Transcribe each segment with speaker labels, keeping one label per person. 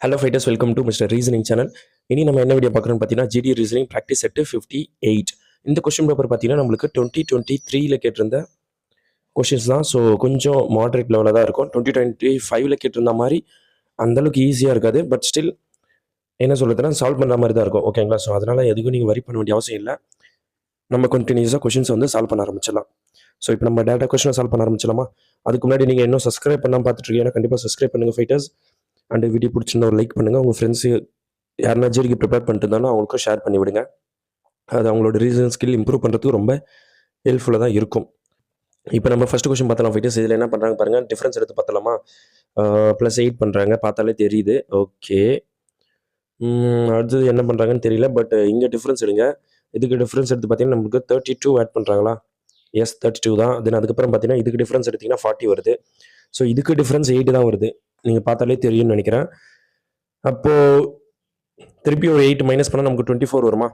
Speaker 1: Hello fighters, welcome to mister reasoning channel. இனி நம்ம என்ன வீடியோ பார்க்குறோம்னு பார்த்தீங்கன்னா, ஜிடி ரீசனிங் ப்ராக்டிஸ் செட்டு 58. இந்த கொஸ்டின் பேப்பர் பார்த்தீங்கன்னா நம்மளுக்கு 2023 கேட்டிருந்த கொஷின்ஸ் தான். ஸோ கொஞ்சம் மாடரேட் லெவலில் தான் இருக்கும். 2025 கேட்டிருந்த மாதிரி அந்தளவுக்கு ஈஸியாக இருக்காது. பட் ஸ்டில் என்ன சொல்கிறதுனா சால்வ் பண்ணுற மாதிரி தான் இருக்கும். ஓகேங்களா? ஸோ அதனால் எதுக்கும் நீங்கள் வரி பண்ண வேண்டிய அவசியம் இல்லை. நம்ம கண்டினியூஸாக கொஷின்ஸ் வந்து சால்வ் பண்ண ஆரம்பிச்சிடலாம். ஸோ இப்போ நம்ம டேட்டா கொஸ்டினை சால்வ் பண்ண ஆரம்பிச்சிடலாமா? அதுக்கு முன்னாடி நீங்கள் இன்னும் சப்ஸ்கிரைப் பண்ணாமல் பார்த்துட்டு இருக்கீங்கன்னா கண்டிப்பாக சப்ஸ்கிரைப் பண்ணுங்கள் ஃபைட்டர்ஸ். அண்ட் வீடியோ பிடிச்சிருந்தா ஒரு லைக் பண்ணுங்கள். உங்கள் ஃப்ரெண்ட்ஸு யாருனா ஜிடிக்கு ப்ரிப்பேர் பண்ணிட்டு இருந்தாலும் அவங்களுக்கும் ஷேர் பண்ணி விடுங்க. அது அவங்களோட ரீசன் ஸ்கில் இம்ப்ரூவ் பண்ணுறதுக்கு ரொம்ப ஹெல்ப்ஃபுல்லாக தான் இருக்கும். இப்போ நம்ம ஃபஸ்ட்டு கொஸ்டின் பார்த்தலாம் ஃபைட்டர்ஸ். இதில் என்ன பண்ணுறாங்க பாருங்கள், டிஃப்ரென்ஸ் எடுத்து பார்த்தலாமா? +8 பண்ணுறாங்க, பார்த்தாலே தெரியுது. ஓகே, அடுத்தது என்ன பண்ணுறாங்கன்னு தெரியல. பட் இங்கே டிஃப்ரென்ஸ் எடுங்க. இதுக்கு டிஃப்ரென்ஸ் எடுத்து பார்த்தீங்கன்னா நமக்கு 32 ஆட் பண்ணுறாங்களா? எஸ், 32 தான். தென் அதுக்கப்புறம் பார்த்தீங்கன்னா இதுக்கு டிஃப்ரென்ஸ் எடுத்திங்கன்னா 40 வருது. ஸோ இதுக்கு டிஃப்ரென்ஸ் 8 தான் வருது. நீங்கள் பார்த்தாலே தெரியும்னு நினைக்கிறேன். அப்போது திருப்பி ஒரு 8 மைனஸ் பண்ணால் நமக்கு 24 வருமா?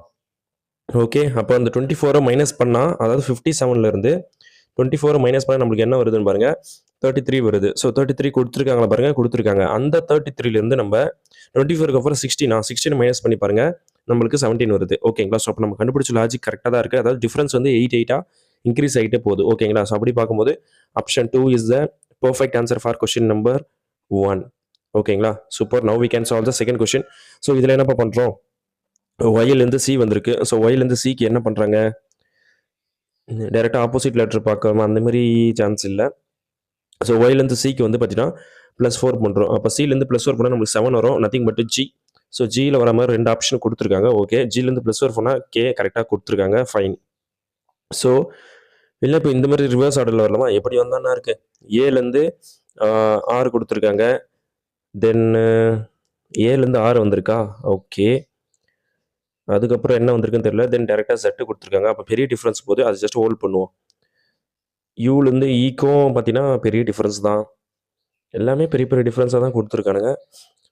Speaker 1: ஓகே, அப்போ அந்த 24 மைனஸ் பண்ணால், அதாவது 57லேருந்து 24 மைனஸ் பண்ணால் நம்மளுக்கு என்ன வருதுன்னு பாருங்கள், 33 வருது. ஸோ 33 கொடுத்துருக்காங்களா பாருங்கள், கொடுத்துருக்காங்க. அந்த 33லேருந்து நம்ம 24க்கு அப்புறம் 16 மைனஸ் பண்ணி பாருங்கள், நம்மளுக்கு 17 வருது. ஓகேங்களா? ஸோ அப்போ நம்ம கண்டுபிடிச்ச லாஜிக் கரெக்டாக தான் இருக்குது. அதாவது டிஃப்ரென்ஸ் வந்து 8 இன்க்ரீஸ் ஆகிட்டே போகுது. ஓகேங்களா? ஸோ அப்படி பார்க்கும்போது option 2 is the perfect answer for question number 1. ஓகேங்களா? Super. Now we can solve the second question. So இதில் என்னப்பா பண்ணுறோம், ஒயிலேருந்து சி வந்திருக்கு. ஸோ ஒயிலேருந்து சிக்கு என்ன பண்ணுறாங்க, டைரெக்டாக ஆப்போசிட் லெட்டர் பார்க்காம அந்த மாதிரி சான்ஸ் இல்லை. ஸோ ஒயிலேருந்து சிக்கு வந்து பார்த்தீங்கன்னா +4 பண்ணுறோம். அப்போ சிலேருந்து +4 பண்ணால் நம்மளுக்கு 7 வரும். Nothing but G. ஸோ ஜியில் வர மாதிரி 2 ஆப்ஷன் கொடுத்துருக்காங்க. ஓகே, ஜிலேருந்து +4 பண்ணால் கே கரெக்டாக கொடுத்துருக்காங்க. ஃபைன். ஸோ இல்லை, இப்போ இந்த மாதிரி ரிவர்ஸ் ஆர்டரில் வரலாமா? எப்படி வந்தான்னா இருக்குது, ஏலேருந்து 6 கொடுத்துருக்காங்க. தென் ஏலேருந்து 6 வந்திருக்கா? ஓகே, அதுக்கப்புறம் என்ன வந்திருக்குன்னு தெரியல. தென் டேரெக்டாக Z கொடுத்துருக்காங்க. அப்போ பெரிய டிஃப்ரென்ஸ் போது அது ஜஸ்ட் ஹோல்ட் பண்ணுவோம். யூலேருந்து ஈக்கும் பார்த்தீங்கன்னா பெரிய டிஃப்ரென்ஸ் தான். எல்லாமே பெரிய பெரிய டிஃப்ரென்ஸாக தான் கொடுத்துருக்கானுங்க.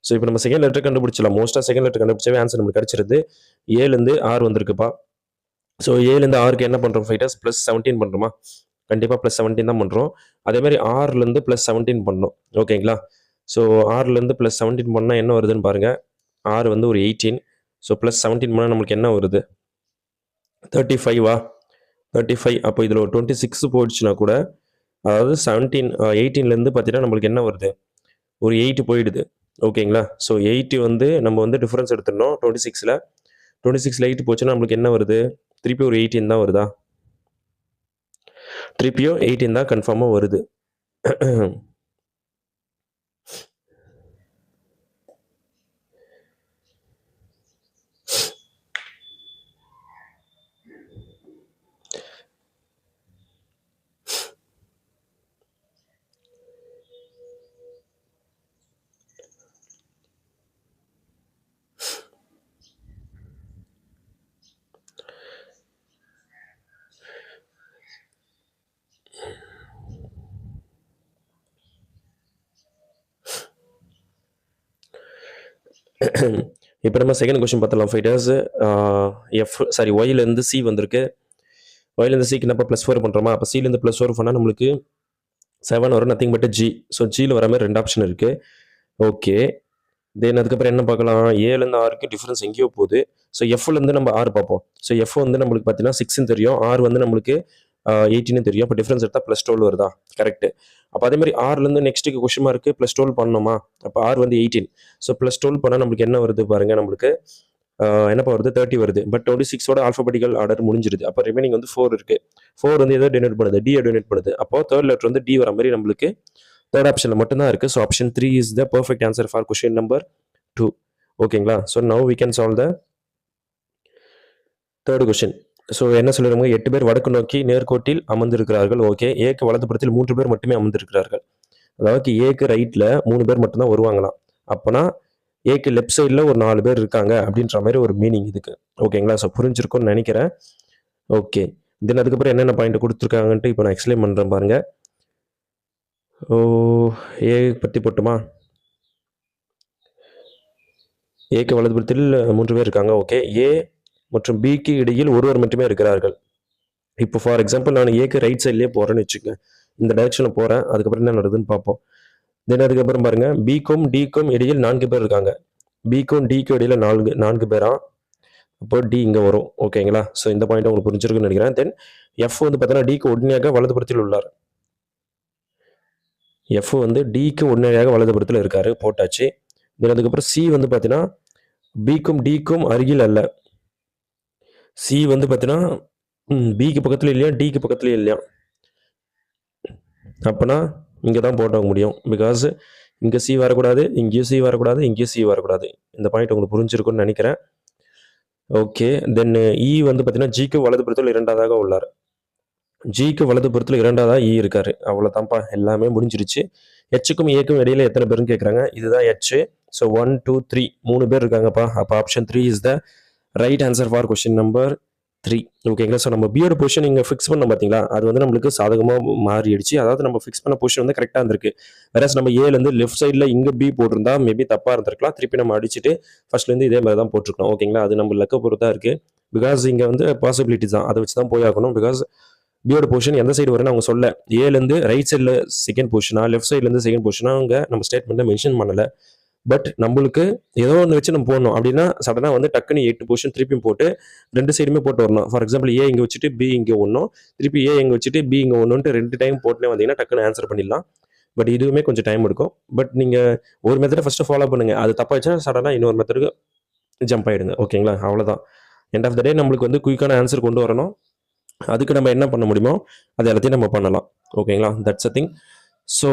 Speaker 1: ஸோ இப்போ நம்ம செகண்ட் லெட்டர் கண்டுபிடிச்சலாம். மோஸ்ட்டாக செகண்ட் லெட்டர் கண்டுபிடிச்சாவே ஆன்சர் நம்மளுக்கு கிடச்சிருது. ஏலேருந்து 6 வந்திருக்குப்பா. ஸோ ஏலேருந்து 6க்கு என்ன பண்ணுறோம் ஃபைட்டர்ஸ், +17 பண்ணுறோமா? கண்டிப்பாக +17 தான் பண்ணுறோம். அதேமாதிரி 6லேருந்து +17 பண்ணணும். ஓகேங்களா? ஸோ 6லேருந்து +17 பண்ணால் என்ன வருதுன்னு பாருங்கள். 6 வந்து ஒரு 18. ஸோ +17 பண்ணால் நம்மளுக்கு என்ன வருது, 35வா? 35. அப்போ இதில் ஒரு 26 போயிடுச்சுன்னா கூட, அதாவது 18லேருந்து பார்த்தீங்கன்னா நம்மளுக்கு என்ன வருது, ஒரு 8 போயிடுது. ஓகேங்களா? ஸோ 8 வந்து நம்ம வந்து டிஃப்ரென்ஸ் எடுத்துடணும். 26ல் 8 போச்சுன்னா நம்மளுக்கு என்ன வருது, திருப்பி ஒரு 18 தான் வருதா? திருப்பியும் 18 தான் கன்ஃபார்மாக வருது. இப்போ நம்ம செகண்ட் கொஸ்டின் பார்த்தலாம் ஃபைட்டர்ஸ். ஒயிலேருந்து சி வந்திருக்கு. ஒயிலேருந்து சிக்கு நம்ம +4 பண்ணுறோமா? அப்போ சிலேருந்து +4 பண்ணால் நம்மளுக்கு 7 வரும். Nothing but G. ஸோ ஜியில் வர மாதிரி 2 ஆப்ஷன் இருக்குது. ஓகே, தென் அதுக்கப்புறம் என்ன பார்க்கலாம், ஏலேருந்து 6க்கு டிஃப்ரென்ஸ் எங்கேயோ போகுது. ஸோ எஃப்லேருந்து நம்ம 6 பார்ப்போம். ஸோ எஃப் வந்து நம்மளுக்கு பார்த்தீங்கன்னா 6ன்னு தெரியும். 6 வந்து நம்மளுக்கு 18ன்னு தெரியும். அப்போ டிஃப்ரென்ஸ் எடுத்தால் +12 வருதா? கரெக்ட். அப்போ அதே மாதிரி 6லேருந்து நெக்ஸ்ட்டுக்கு கொஸ்டின் மார்க்கு +12 பண்ணணுமா? அப்போ 6 வந்து 18. ஸோ +12 பண்ணால் நம்மளுக்கு என்ன வருது பாருங்கள், நம்மளுக்கு என்னப்பா வருது, 30 வருது. பட் 26ஓட ஆல்ஃபபெட்டிக்கல் ஆர்டர் முடிஞ்சிருது. அப்போ ரிமைனிங் வந்து 4 இருக்குது. 4 வந்து எதோ டொனேட் பண்ணுது, டி டொனேட் பண்ணுது. அப்போ தேர்ட் லெட்டர் வந்து டி வர மாதிரி நம்மளுக்கு தேர்ட் ஆப்ஷனில் மட்டும்தான் இருக்குது. So option 3 is the perfect answer for question number 2. ஓகேங்களா? So now we can solve the third question. So என்ன சொல்லிடுறாங்க, 8 பேர் வடக்கு நோக்கி நேர்கோட்டில் அமர்ந்திருக்கிறார்கள். ஓகே, ஏக்கு வலதுபுறத்தில் 3 பேர் மட்டுமே அமர்ந்திருக்கிறார்கள். அதாவது ஏக்கு ரைட்டில் 3 பேர் மட்டும்தான் வருவாங்களாம். அப்போனா ஏக்கு லெஃப்ட் சைடில் ஒரு 4 பேர் இருக்காங்க அப்படின்ற மாதிரி ஒரு மீனிங் இதுக்கு. ஓகேங்களா? ஸோ புரிஞ்சிருக்கும்னு நினைக்கிறேன். ஓகே, தென் அதுக்கப்புறம் என்னென்ன பாயிண்ட் கொடுத்துருக்காங்கன்ட்டு இப்போ நான் எக்ஸ்பிளைன் பண்ணுறேன் பாருங்கள். ஏ பற்றி போட்டுமா? ஏக்கு வலதுபுறத்தில் 3 பேர் இருக்காங்க. ஓகே, ஏ மற்றும் பிக்கு இடையில் ஒருவர் மட்டுமே இருக்கிறார்கள். இப்போ ஃபார் எக்ஸாம்பிள் நான் ஏக்கு ரைட் சைட்லேயே போகிறேன்னு வச்சுக்கேன். இந்த டைரக்ஷனில் போகிறேன். அதுக்கப்புறம் என்ன நடக்குதுன்னு பார்ப்போம். தென் அதுக்கப்புறம் பாருங்க பிக்கும் டிக்கும் இடையில் 4 பேர் இருக்காங்க. பிக்கும் டிக்கும் இடையில 4 பேரா, அப்போ டி இங்கே வரும். ஓகேங்களா? ஸோ இந்த பாயிண்ட் உங்களுக்கு புரிஞ்சிருக்குன்னு நினைக்கிறேன். தென் எஃப் வந்து பார்த்தீங்கன்னா டிக்கு உடனடியாக வலதுபுறத்தில் உள்ளார். எஃப் வந்து டிக்கு உடனடியாக வலதுபுறத்தில் இருக்காரு, போட்டாச்சு. தென் அதுக்கப்புறம் சி வந்து பார்த்தீங்கன்னா பிக்கும் டிக்கும் அருகில் அல்ல. சி வந்து பார்த்தீங்கன்னா பிக்கு பக்கத்தில் இல்லையா, டிக்கு பக்கத்துலேயும் இல்லையா. அப்போனா இங்கே தான் போட்டாக முடியும். பிகாஸ் இங்கே சி வரக்கூடாது, இங்கேயும் சி வரக்கூடாது, இங்கேயும் சி வரக்கூடாது. இந்த பாயிண்ட் உங்களுக்கு புரிஞ்சிருக்கும்னு நினைக்கிறேன். ஓகே. தென் இ வந்து பார்த்தீங்கன்னா ஜிக்கு வலதுபுறத்தில் இரண்டாவதாக உள்ளார். ஜிக்கு வலதுபுறத்தில் இரண்டாவதாக இ இருக்காரு. அவ்வளோதான்ப்பா, எல்லாமே முடிஞ்சிருச்சு. ஹெச்சுக்கும் ஏக்கும் இடையில எத்தனை பேருன்னு கேட்குறாங்க. இதுதான் ஹெச். ஸோ 1 2 3 3 பேர் இருக்காங்கப்பா. அப்போ option 3 is the right answer for question number 3. ஓகேங்களா? ஸோ நம்ம பியோட பொசிஷன் இங்கே ஃபிக்ஸ் பண்ண பார்த்தீங்களா, அது வந்து நம்மளுக்கு சாதகமாக மாறிடுச்சு. அதாவது நம்ம ஃபிக்ஸ் பண்ண பொசிஷன் வந்து கரெக்டாக இருந்திருக்கு. வேற நம்ம ஏலேருந்து லெஃப்ட் சைடில் இங்கே பி போட்டிருந்தா மேபி தப்பாக இருந்திருக்கலாம். திருப்பி நம்ம அடிச்சுட்டு ஃபர்ஸ்ட்லேருந்து இதே மாதிரி தான் போட்டிருக்கோம். ஓகேங்களா? அது நம்ம லக்க பொறுத்தா இருக்குது. பிகாஸ் இங்கே வந்து பாசிபிலிட்டி தான், அதை வச்சு தான் போய் ஆகணும். பிகாஸ் பியோட பொசிஷன் எந்த சைடு வரும்னு அவங்க சொல்ல, ஏலேருந்து ரைட் சைடில் செகண்ட் பொசிஷனா, லெஃப்ட் சைட்லேருந்து செகண்ட் பொசிஷனா அவங்க நம்ம ஸ்டேட்மெண்ட்டில் மென்ஷன் பண்ணலை. பட் நம்மளுக்கு ஏதோ ஒன்று வச்சு நம்ம போடணும். அப்படின்னா சடனாக வந்து டக்குன்னு 8 பொசிஷன் திருப்பியும் போட்டு 2 சைடுமே போட்டு வரணும். ஃபார் எக்ஸாம்பிள் ஏ இங்கே வச்சுட்டு பி இங்கே ஒன்றும், திருப்பி ஏ இங்கே வச்சுட்டு பி இங்கே ஒன்றுன்ட்டு 2 டைம் போட்டுனே வந்தீங்கன்னா டக்குன்னு ஆன்சர் பண்ணிடலாம். பட் இதுவுமே கொஞ்சம் டைம் எடுக்கும். பட் நீங்கள் ஒரு மெத்தடை ஃபஸ்ட்டு ஃபாலோ பண்ணுங்கள். அது தப்பாச்சுன்னா சடனாக இன்னொரு மெத்தடுக்கு ஜம்ப் ஆகிடுங்க. ஓகேங்களா? அவ்வளோதான். எண்ட் ஆஃப் த டே நம்மளுக்கு வந்து குயிக்கான ஆன்சர் கொண்டு வரணும். அதுக்கு நம்ம என்ன பண்ண முடியுமோ அது எல்லாத்தையும் நம்ம பண்ணலாம். ஓகேங்களா? That's a thing. ஸோ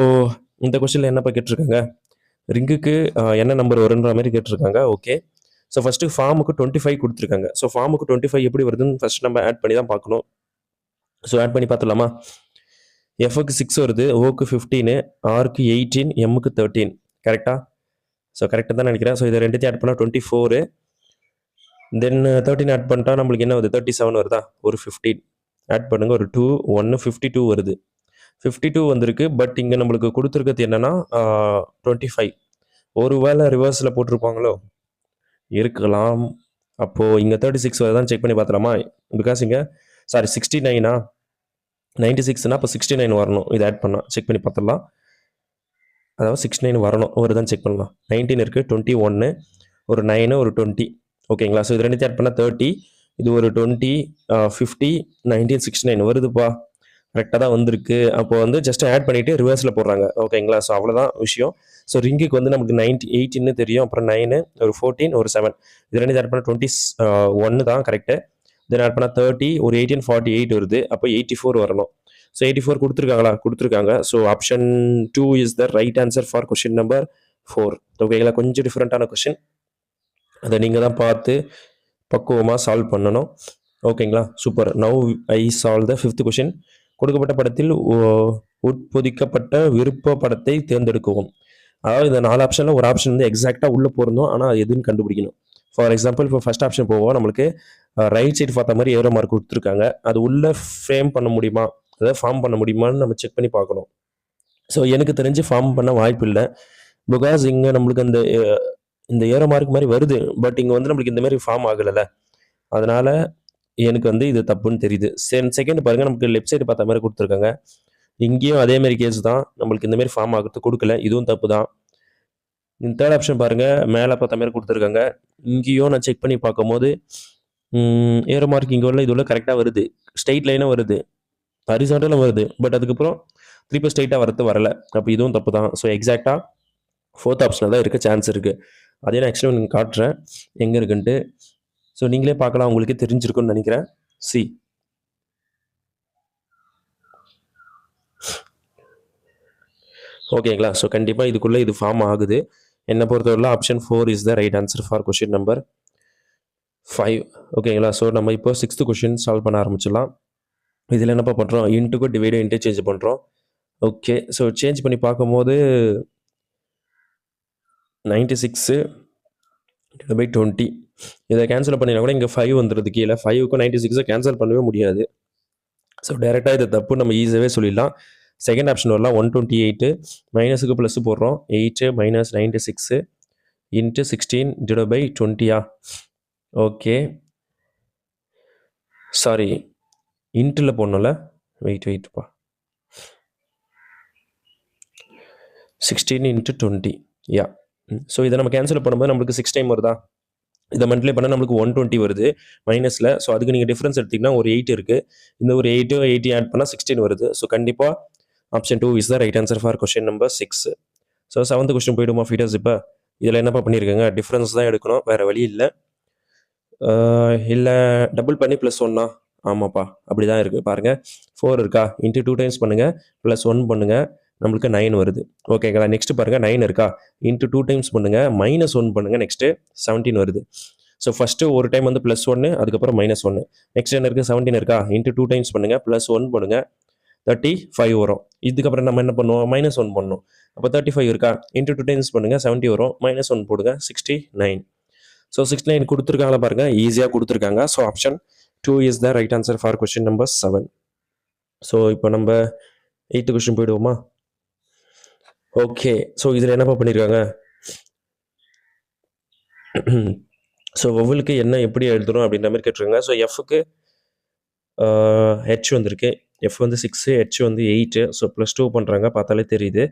Speaker 1: இந்த கொஸ்டினில் என்னப்பா கேட்டிருக்காங்க, ரிங்குக்கு என்ன நம்பர் வருன்ற மாதிரி கேட்டிருக்காங்க. ஓகே. ஸோ ஃபஸ்ட்டு ஃபார்முக்கு 25 கொடுத்துருக்காங்க. ஸோ ஃபார்முக்கு 25 எப்படி வருதுன்னு ஃபஸ்ட் நம்ம ஆட் பண்ணி தான் பார்க்கணும். ஸோ ஆட் பண்ணி பார்த்துலாமா? எஃப்க்கு 6 வருது, ஓக்கு 15, ஆருக்கு 18, எம்முக்கு 13. கரெக்டா? ஸோ கரெக்டாக தான் நினைக்கிறேன். ஸோ இதை ரெண்டுத்தையும் ஆட் பண்ணால் 24. தென் 13 ஆட் பண்ணிட்டா நம்மளுக்கு என்ன வருது, 37 வருதா? ஒரு 15 ஆட் பண்ணுங்க, ஒரு 2 1 52 வருது. 52 வந்திருக்கு. பட் இங்கே நம்மளுக்கு கொடுத்துருக்கிறது என்னன்னா 25. ஒருவேளை ரிவர்ஸில் போட்டிருப்பாங்களோ, இருக்கலாம். அப்போது இங்கே 36 வருதான்னு செக் பண்ணி பார்த்துலாமா? பிகாஸ் இங்கே 69 96னா அப்போ 69 வரணும். இதை ஆட் பண்ணால் செக் பண்ணி பார்த்துடலாம். அதாவது 69 வரணும், வருதான்னு செக் பண்ணலாம். 19 இருக்குது, 21, ஒரு 9, ஒரு 20. ஓகேங்களா? ஸோ இது ரெண்டுத்தையும் ஆட் பண்ணால் 30, இது ஒரு 20, 50, 19, 69 வருதுப்பா. கரெக்டாக தான் வந்திருக்கு. அப்போ வந்து ஜஸ்ட் ஆட் பண்ணிவிட்டு ரிவர்ஸில் போடுறாங்க. ஓகேங்களா? ஸோ அவ்வளோதான் விஷயம். ஸோ ரிங்குக்கு வந்து நமக்கு 18 தெரியும், அப்புறம் 9, ஒரு 14, ஒரு 7. இது ரெண்டு ஆட் பண்ணால் 21 தான் கரெக்டு. தென் ஆட் பண்ணால் 30, ஒரு 18, 48 வருது. அப்போ 84 வரணும். ஸோ 84 கொடுத்துருக்காங்களா? கொடுத்துருக்காங்க. So option 2 is the right answer for question number 4. ஓகேங்களா? கொஞ்சம் டிஃப்ரெண்ட்டான கொஸ்டின், அதை நீங்கள் தான் பார்த்து பக்குவமாக சால்வ் பண்ணணும். ஓகேங்களா? Super. Now I solve the 5th question. கொடுக்கப்பட்ட படத்தில் உட்பொதிக்கப்பட்ட விருப்ப படத்தை தேர்ந்தெடுக்கவும். அதாவது இந்த 4 ஆப்ஷனில் ஒரு ஆப்ஷன் வந்து எக்ஸாக்டாக உள்ளே போகிறோம், ஆனால் அது எதுன்னு கண்டுபிடிக்கணும். ஃபார் எக்ஸாம்பிள் இப்போ ஃபஸ்ட் ஆப்ஷன் போவோம், நம்மளுக்கு ரைட் சைடு பார்த்த மாதிரி ஏரோ மார்க் கொடுத்துருக்காங்க. அது உள்ளே ஃப்ரேம் பண்ண முடியுமா, அதாவது ஃபார்ம் பண்ண முடியுமான்னு நம்ம செக் பண்ணி பார்க்கணும். ஸோ எனக்கு தெரிஞ்சு ஃபார்ம் பண்ண வாய்ப்பு இல்லை. பிகாஸ் இங்கே நம்மளுக்கு இந்த ஏரோ மார்க் மாதிரி வருது, பட் இங்கே வந்து நம்மளுக்கு இந்த மாதிரி ஃபார்ம் ஆகலைல்ல. அதனால் எனக்கு வந்து இது தப்புன்னு தெரியுது. செகண்ட் பாருங்கள், நமக்கு லெஃப்ட் சைடு பார்த்த மாதிரி கொடுத்துருக்காங்க. இங்கேயும் அதே மாதிரி கேஸ் தான், நம்மளுக்கு இந்த மாதிரி ஃபார்ம் ஆகிறது கொடுக்கல, இதுவும் தப்பு தான். இந்த தேர்ட் ஆப்ஷன் பாருங்கள், மேலே பார்த்த மாதிரி கொடுத்துருக்காங்க. இங்கேயும் நான் செக் பண்ணி பார்க்கும்போது ஏரோ மார்க் இங்கே உள்ள இது உள்ள கரெக்டாக வருது, ஸ்ட்ரெயிட் லைனாக வருது, ஹரிசாண்டலாக வருது. பட் அதுக்கப்புறம் திருப்பி ஸ்ட்ரெயிட்டாக வரல. அப்போ இதுவும் தப்பு தான். ஸோ எக்ஸாக்டாக 4th ஆப்ஷனில் தான் இருக்க சான்ஸ் இருக்குது. அதே நான் ஆக்சுவலாக நீங்கள் காட்டுறேன் எங்கே இருக்குன்ட்டு. ஸோ நீங்களே பார்க்கலாம், உங்களுக்கே தெரிஞ்சிருக்குன்னு நினைக்கிறேன். சி, ஓகேங்களா? ஸோ கண்டிப்பாக இதுக்குள்ளே இது ஃபார்ம் ஆகுது. என்னை பொறுத்தவரை option 4 is the right answer for question number 5. ஓகேங்களா? ஸோ நம்ம இப்போ 6th கொஸ்டின் சால்வ் பண்ண ஆரம்பிச்சிடலாம். இதில் என்னப்பா பண்ணுறோம், இன்ட்டுக்கும் டிவைடும் இன்டர்சேஞ்ச் பண்ணுறோம். ஓகே. ஸோ சேஞ்ச் பண்ணி பார்க்கும்போது 96 பை 20 இதை கேன்சல் பண்ணினா கூட இங்கே 5 வந்துடுது கீழே. 5க்கும் 96 கேன்சல் பண்ணவே முடியாது. ஸோ டேரெக்டாக இது தப்பு நம்ம ஈஸியாகவே சொல்லிடலாம். செகண்ட் ஆப்ஷன் வரலாம் 128, மைனஸுக்கு ப்ளஸ் போடுறோம், 8 minus 96 into 16 divide by 20. Okay, sorry இன்ட்டில் போடணும்ல, வெயிட்ப்பா. 16 into 20. யா. ஸோ இதை நம்ம கேன்சல் பண்ணும்போது நம்மளுக்கு 6 டைம் வருதா? இதை மல்டிப்ளை பண்ணால் நம்மளுக்கு 120 வருது மைனஸில். ஸோ அதுக்கு நீங்கள் டிஃப்ரென்ஸ் எடுத்திங்கன்னா ஒரு 8 இருக்குது. இந்த ஒரு 8 ஆட் பண்ணால் 16 வருது. ஸோ கண்டிப்பாக option 2 is the right answer for question number 6. So 7th question போய்டுமா ஃபீட்டர்ஸ்? இப்போ இதில் என்னப்பா பண்ணியிருக்காங்க? டிஃப்ரென்ஸ் தான் எடுக்கணும், வேறு வழி இல்லை. இல்லை டபுள் பண்ணி ப்ளஸ் ஒன்னா? ஆமாப்பா, அப்படி தான் இருக்குது பாருங்கள். 4 இருக்கா, இன்ட்டு 2 டைம்ஸ் பண்ணுங்கள், ப்ளஸ் 1 பண்ணுங்கள், நம்மளுக்கு 9 வருது. ஓகேங்களா? நெக்ஸ்ட் பாருங்கள், 9 இருக்கா, இன்ட்டு 2 டைம்ஸ் பண்ணுங்கள், மைனஸ் 1 பண்ணுங்கள், நெக்ஸ்ட்டு 17 வருது. ஸோ ஃபஸ்ட்டு ஒரு டைம் வந்து ப்ளஸ் 1, அதுக்கப்புறம் மைனஸ் 1. நெக்ஸ்ட் என்ன இருக்குது, 17 இருக்கா, இன்ட்டு 2 டைம்ஸ் பண்ணுங்கள், ப்ளஸ் 1 பண்ணுங்கள், 35 வரும். இதுக்கப்புறம் நம்ம என்ன பண்ணுவோம், மைனஸ் 1 பண்ணணும். அப்போ 35 இருக்கா, இன்ட்டு 2 டைம்ஸ் பண்ணுங்கள், 70 வரும், மைனஸ் 1 போடுங்க, 69. ஸோ 69 கொடுத்துருக்காங்களா பாருங்கள், ஈஸியாக கொடுத்துருக்காங்க. So option 2 is the right answer for question number 7. So இப்போ நம்ம 8th கொஸ்டின் போயிடுவோமா? ஓகே, ஸோ இதில் என்னப்பா பண்ணியிருக்காங்க? ஸோ ஒவ்வொருக்கு என்ன எப்படி எழுதணும் அப்படின்ற மாதிரி கேட்டிருக்காங்க. ஸோ எஃப்க்கு ஹெச் வந்திருக்கு, எஃப் வந்து 6, ஹெச் வந்து 8. ஸோ +2 பண்ணுறாங்க, பார்த்தாலே தெரியுது.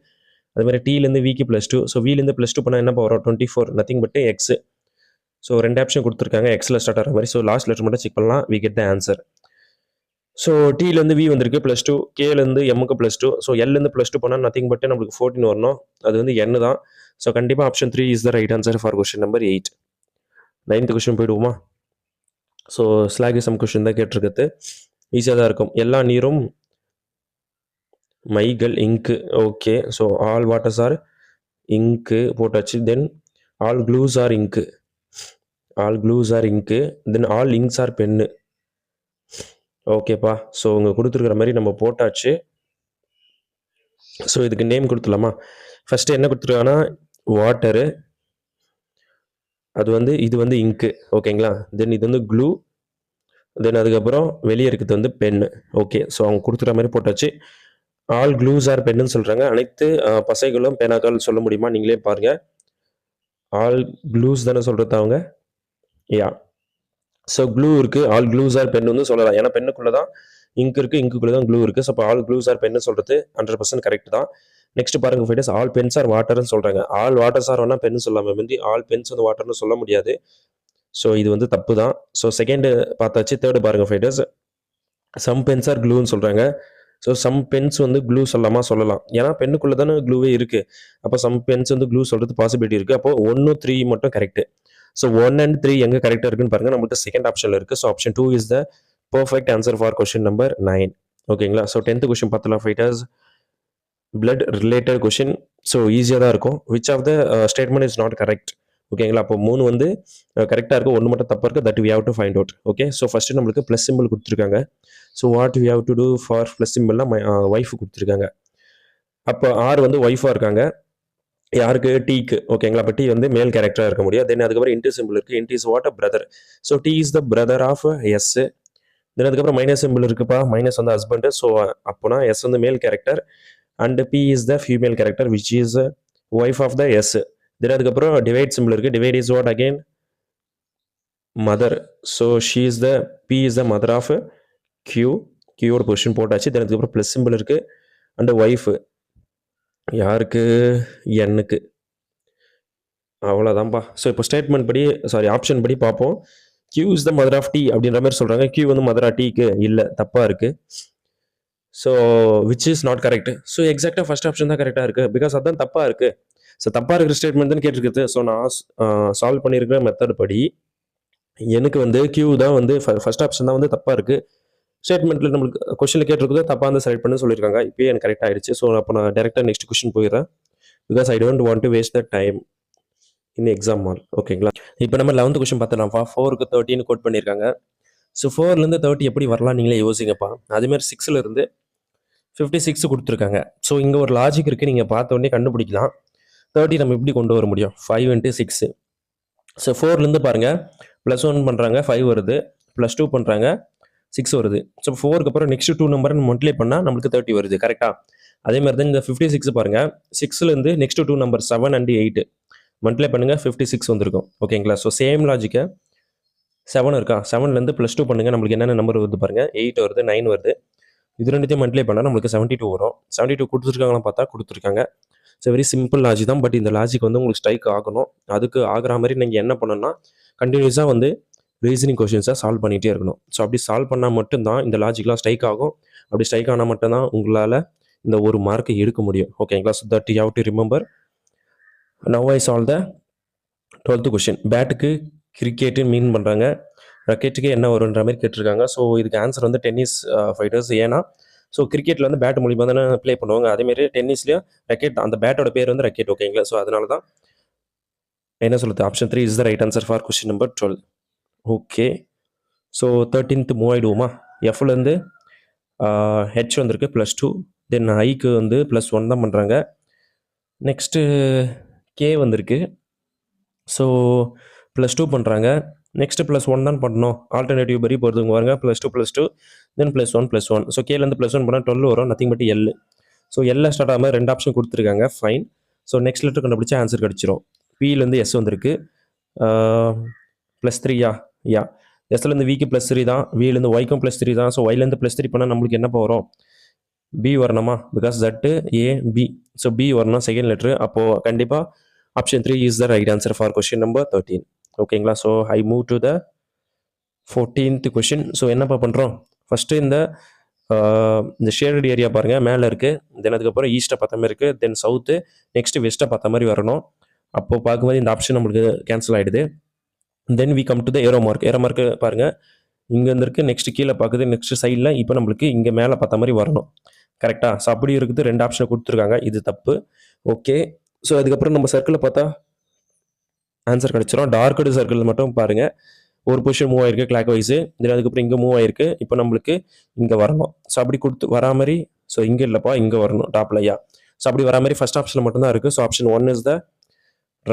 Speaker 1: அதுமாதிரி டீலேருந்து விக்கு +2. ஸோ விலேருந்து +2 பண்ணால் என்ன வரும், 24, nothing but x. So 2 option கொடுத்துருக்காங்க, எக்ஸில் ஸ்டார்ட் ஆகிற மாதிரி. ஸோ லாஸ்ட் லெட்டர் மட்டும் செக் பண்ணலாம், we get the answer. So டீலேருந்து வி வந்திருக்கு +2, கேலேருந்து எம்முக்கு +2. ஸோ எல்லேருந்து +2 பண்ணால் நத்திங் பட் நம்மளுக்கு 14 வரணும், அது வந்து என் தான். ஸோ கண்டிப்பாக option 3 is the right answer for question number 8. 9th question போயிடுவோமா? ஸோ ஸ்லாகிசம் கொஸ்டின் தான் கேட்டிருக்குது, ஈஸியாக தான் இருக்கும். எல்லா நீரும் மைகள் இங்கு. Okay, so all waters are ink போட்டாச்சு. Then all clues are ink, all clues are ink. Then all inks are pen. ஓகேப்பா, ஸோ உங்க கொடுத்துருக்குற மாதிரி நம்ம போட்டாச்சு. ஸோ இதுக்கு நேம் கொடுத்துடலாமா? ஃபஸ்ட்டு என்ன கொடுத்துருக்காங்கன்னா வாட்டரு, அது வந்து இது வந்து இங்கு. ஓகேங்களா? தென் இது வந்து க்ளூ, தென் அதுக்கப்புறம் வெளியே இருக்கிறது வந்து பென்னு. ஓகே, ஸோ அவங்க கொடுத்துற மாதிரி போட்டாச்சு. ஆல் க்ளூஸ் ஆர் பென்னு சொல்கிறாங்க. அனைத்து பசைகளும் பேனாக்கள் சொல்ல முடியுமா? நீங்களே பாருங்கள். ஆல் க்ளூஸ் தானே சொல்கிறது அவங்க. யா, ஸோ க்ளூ இருக்குது, ஆல் க்ளூஸ் ஆர் பென் வந்து சொல்லலாம். ஏன்னா பெண்ணுக்குள்ளே தான் இங்க் இருக்குது, இங்க்குள்ளே தான் க்ளூ இருக்குது. ஸோ இப்போ ஆல் க்ளூஸ் ஆர் பென்னு சொல்கிறது 100% கரெக்ட் தான். நெக்ஸ்ட் பாருங்க ஃபைட்டர்ஸ், ஆல் பென்ஸ் ஆர் வாட்டர்னு சொல்கிறாங்க. ஆல் வாட்டர்ஸ் ஆர் வேணால் பென்னு சொல்லாமல் வந்து ஆல் பென்ஸ் வந்து வாட்டர்னு சொல்ல முடியாது. ஸோ இது வந்து தப்பு தான். ஸோ செகண்டு பார்த்தாச்சு. தேர்டு பாருங்க ஃபைட்டர்ஸ், சம் பென்ஸ் ஆர் க்ளூன்னு சொல்கிறாங்க. ஸோ சம் பென்ஸ் வந்து க்ளூ சொல்லாமா? சொல்லலாம், ஏன்னா பெண்ணுக்குள்ளே தானே க்ளூவே இருக்குது. அப்போ சம் பென்ஸ் வந்து க்ளூ சொல்கிறது பாசிபிலிட்டி இருக்குது. அப்போ 1, 3 மட்டும் கரெக்ட். ஸோ 1 and 3 எங்கே கரெக்டாக இருக்குன்னு பாருங்கள், நம்மளுக்கு செகண்ட் ஆப்ஷனில் இருக்குது. So option 2 is the perfect answer for question number 9. ஓகேங்களா? ஸோ 10th கொஸ்டின் பார்த்தலாம் fighters, blood related question. So ஈஸியாக தான் இருக்கும். Which of the statement is not correct? ஓகேங்களா? அப்போ 3 வந்து கரெக்டாக இருக்குது, 1 மட்டும் தப்பாக இருக்குது. That we have to find out. Okay, so first நம்மளுக்கு ப்ளஸ் சிம்பிள் கொடுத்துருக்காங்க. So what we have to do for plus சிம்பிள்னா ஒய்ஃப் கொடுத்துருக்காங்க. அப்போ ஆர் வந்து ஒய்ஃபாக இருக்காங்க, யாருக்கு? டீக்கு. ஓகேங்களா? அப்போ டி வந்து மேல் கேரக்டராக இருக்க முடியும். தென் அதுக்கப்புறம் இன்ட்டு சிம்பிள் இருக்குது, into is what a brother. So T is the brother of S. Then அதுக்கப்புறம் மைனஸ் சிம்பிள் இருக்குப்பா, மைனஸ் வந்து ஹஸ்பண்டு. ஸோ அப்போனா எஸ் வந்து male character and P is the female character which is wife of the S. Then அதுக்கப்புறம் divide simple இருக்குது, divide is what again mother. So she is the P is the mother of Q. கியூவோட position போட்டாச்சு. Then அதுக்கப்புறம் plus simple இருக்குது and wife யாருக்கு? எண்ணுக்கு. அவ்வளோதான்ப்பா. So இப்போ ஸ்டேட்மெண்ட் படி, சாரி ஆப்ஷன் படி பார்ப்போம். Q is the mother of T அப்படின்ற மாதிரி சொல்கிறாங்க. கியூ வந்து மதர் ஆஃப் டீக்கு இல்லை, தப்பாக இருக்குது. So which is not correct. So எக்ஸாக்டாக ஃபர்ஸ்ட் ஆப்ஷன் தான் கரெக்டாக இருக்குது, பிகாஸ் அதுதான் தப்பாக இருக்குது. ஸோ தப்பாக இருக்கிற ஸ்டேட்மெண்ட் தான் கேட்டிருக்குது. ஸோ நான் சால்வ் பண்ணியிருக்கிற மெத்தட் படி எனக்கு வந்து கியூ தான் வந்து ஃபர்ஸ்ட் ஆப்ஷன் தான் வந்து தப்பாக இருக்குது. ஸ்டேட்மெண்ட்டில் நம்மளுக்கு கொஸ்டினில் கேட்டிருக்குது, தப்பாக வந்து செலக்ட் பண்ணி சொல்லியிருக்காங்க. இப்போயே எனக்கு கரெக்ட் ஆகிடுச்சு. ஸோ அப்போ நான் டேரெக்டாக நெக்ஸ்ட் கொஸ்டின் போயிடுறேன், because I don't want to waste the time in exam hall. ஓகேங்களா? இப்போ நம்ம 11th கொஸ்டின் பார்த்தலாம்ப்பா. 4க்கு 13 கோட் பண்ணியிருக்காங்க. ஸோ 4லேருந்து 30 எப்படி வரலாம் நீங்களே யோசிங்கப்பா. அதேமாதிரி 6லேருந்து 56 கொடுத்துருக்காங்க. ஸோ இங்கே ஒரு லாஜிக் இருக்குது, நீங்கள் பார்த்த உடனே கண்டுபிடிக்கலாம். 30 நம்ம எப்படி கொண்டு வர முடியும்? 5 into 6. ஸோ 4லேருந்து பாருங்கள், +1 பண்ணுறாங்க, 5 வருது, +2 பண்ணுறாங்க, 6 வருது. ஸோ 4க்கு அப்புறம் நெக்ஸ்ட் 2 நம்பரை மல்டிப்ளை பண்ணால் நம்மளுக்கு 30 வருது. கரெக்டாக? அதே மாதிரி தான் இந்த 56 பாருங்கள், 6லேருந்து நெக்ஸ்ட் 2 நம்பர் 7 and 8 மல்டிப்ளை பண்ணுங்கள், 56 வந்திருக்கும். ஓகேங்களா? ஸோ சேம் லாஜிக்கை 7 இருக்கா, 7லேருந்து +2 பண்ணுங்கள், நம்மளுக்கு என்னென்ன நம்பர் வருது பாருங்கள், 8 வருது, 9 வருது. இது ரெண்டுத்தையும் மல்டிப்ளை பண்ணால் நம்மளுக்கு 72 வரும். 72 கொடுத்துருக்காங்களாம் பார்த்தா கொடுத்துருக்காங்க. ஸோ வெரி சிம்பிள் லாஜிக் தான். பட் இந்த லாஜிக் வந்து உங்களுக்கு ஸ்ட்ரைக் ஆகணும். அதுக்கு ஆகிற மாதிரி நீங்கள் என்ன பண்ணணும்னா கண்டினியூஸாக வந்து ரீசனிங் கொஷின்ஸை சால்வ் பண்ணிகிட்டே இருக்கணும். ஸோ அப்படி சால்வ் பண்ணால் மட்டும்தான் இந்த லாஜிக்லாம் ஸ்ட்ரைக் ஆகும். அப்படி ஸ்ட்ரைக் ஆனால் மட்டும்தான் உங்களால் இந்த ஒரு மார்க்கை எடுக்க முடியும். ஓகேங்களா? So that you have to remember. Now I solve the 12th question. பேட்டுக்கு கிரிக்கெட்டு மீன் பண்ணுறாங்க, ரக்கெட்டுக்கு என்ன வருன்ற மாதிரி கேட்டிருக்காங்க. ஸோ இதுக்கு ஆன்சர் வந்து டென்னிஸ் ஃபைட்டர்ஸ். ஏன்னா ஸோ கிரிக்கெட்டில் வந்து பேட் மூலிமா தானே ப்ளே பண்ணுவாங்க. அதேமாரி டென்னிஸ்லேயும் ரக்கெட், அந்த பேட்டோட பேர் வந்து ரக்கெட். ஓகேங்களா? ஸோ அதனால தான் என்ன சொல்லுது, option 3 is the right answer for question number 12. Okay, so 13th move ஆகிடுவோமா? எஃப்லேருந்து ஹெச் வந்திருக்கு +2, தென் ஐக்கு வந்து +1 தான் பண்ணுறாங்க. நெக்ஸ்ட்டு கே வந்திருக்கு, ஸோ +2 பண்ணுறாங்க. நெக்ஸ்ட்டு +1 தான் பண்ணணும். ஆல்டர்னேட்டிவ் படி போகிறதுங்க பாருங்க, +2 தென் +1 ஸோ கேலேருந்து +1 பண்ணால் 12 வரும், நத்திங் பட் எல். ஸோ எல்ல ஸ்டார்ட் ஆகாமல் 2 ஆப்ஷன் கொடுத்துருக்காங்க, ஃபைன். ஸோ நெக்ஸ்ட் லெட்டர் கண்டுபிடிச்சா ஆன்சர் கிடச்சிரும். பிலேருந்து எஸ் வந்திருக்கு, +3யா? யா. எஸ்லேருந்து விக்கு +3 தான், விலேருந்து ஒய்க்கும் +3 தான். ஸோ ஒய்லேருந்து +3 பண்ணால் நம்மளுக்கு என்ன வரும்? பி வரணுமா? பிகாஸ் தட்டு ஏ பி. ஸோ பி வரணும் செகண்ட் லெட்ரு. அப்போது கண்டிப்பாக option 3 is the right answer for question number 13. ஓகேங்களா? So I move to the 14th question. So என்னப்பா பண்ணுறோம்? ஃபஸ்ட்டு இந்த ஷேடட் ஏரியா பாருங்கள், மேலே இருக்குது. தென் அதுக்கப்புறம் ஈஸ்ட்டை பார்த்த மாதிரி இருக்குது, தென் சவுத்து, நெக்ஸ்ட்டு வெஸ்ட்டை பார்த்த மாதிரி வரணும். அப்போது பார்க்கும்போது இந்த ஆப்ஷன் நம்மளுக்கு கேன்சல் ஆகிடுது. Then we come to the arrow mark. Arrow mark பாருங்கள், இங்கே இருந்திருக்கு, நெக்ஸ்ட் கீழே பார்க்குது, நெக்ஸ்ட் சைடில் இப்போ நம்மளுக்கு இங்கே மேலே பார்த்த மாதிரி வரணும். கரெக்டாக? ஸோ அப்படி இருக்குது, 2 ஆப்ஷனை கொடுத்துருக்காங்க, இது தப்பு. ஓகே, ஸோ அதுக்கப்புறம் நம்ம சர்க்கிளில் பார்த்தா ஆன்சர் கிடச்சிரும். டார்க்கடு சர்க்கிள் மட்டும் பாருங்கள், ஒரு பொசிஷன் மூவ் ஆயிருக்கு கிளாக் வைஸு, தென் அதுக்கப்புறம் இங்கே மூவ் ஆயிருக்கு, இப்போ நம்மளுக்கு இங்கே வரணும். ஸோ அப்படி கொடுத்து வரா மாதிரி, ஸோ இங்கே இல்லைப்பா, இங்கே வரணும் டாப்ல. யா. ஸோ அப்படி வரா மாதிரி ஃபஸ்ட் ஆப்ஷனில் மட்டும்தான் இருக்குது. So option 1 is the